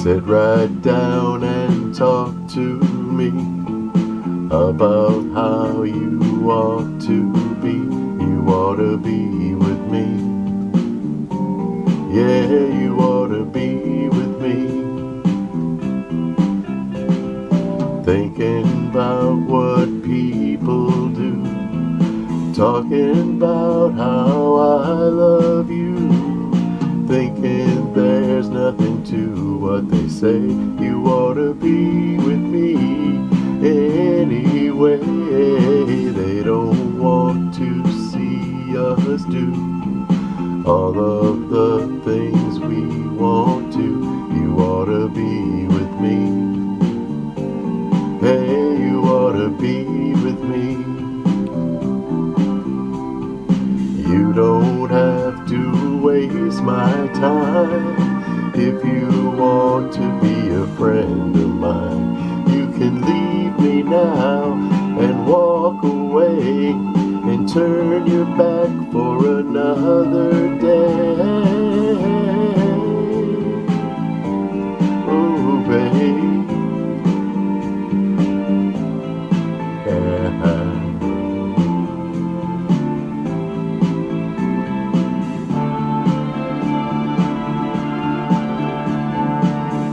Sit right down and talk to me about how you ought to be. You ought to be with me. Yeah, you ought to be with me. Thinking about what people do, talking about how I love you, thinking there's nothing to what they say. You ought to be with me anyway. They don't want to see us do all of the things we want to. You ought to be with me. Hey, you ought to be with me. You don't have to waste my time if you want to be a friend of mine. You can leave me now and walk away and turn your back for another day. Oh, babe.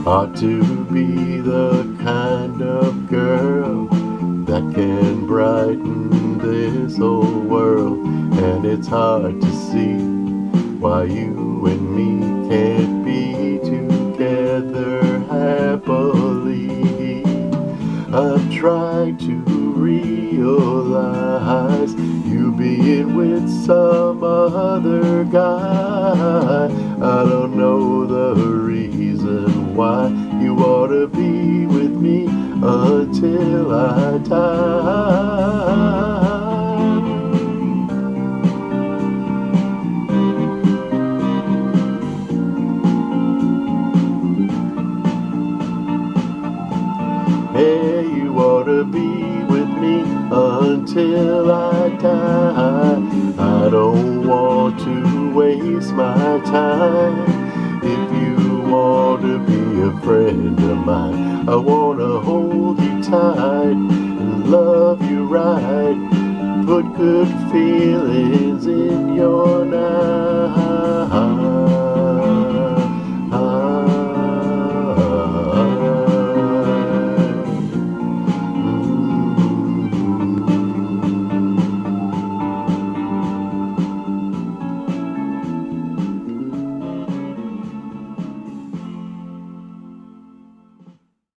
Ought to be the kind of girl that can brighten this whole world. And it's hard to see why you and me can't be together happily. I've tried to realize you being with some other guy. I don't know the reason why. You ought to be with me until I die. Hey, you ought to be with me until I die. I don't want to waste my time. If you want to be a friend of mine, I want to hold you tight and love you right. Put good feelings in your night.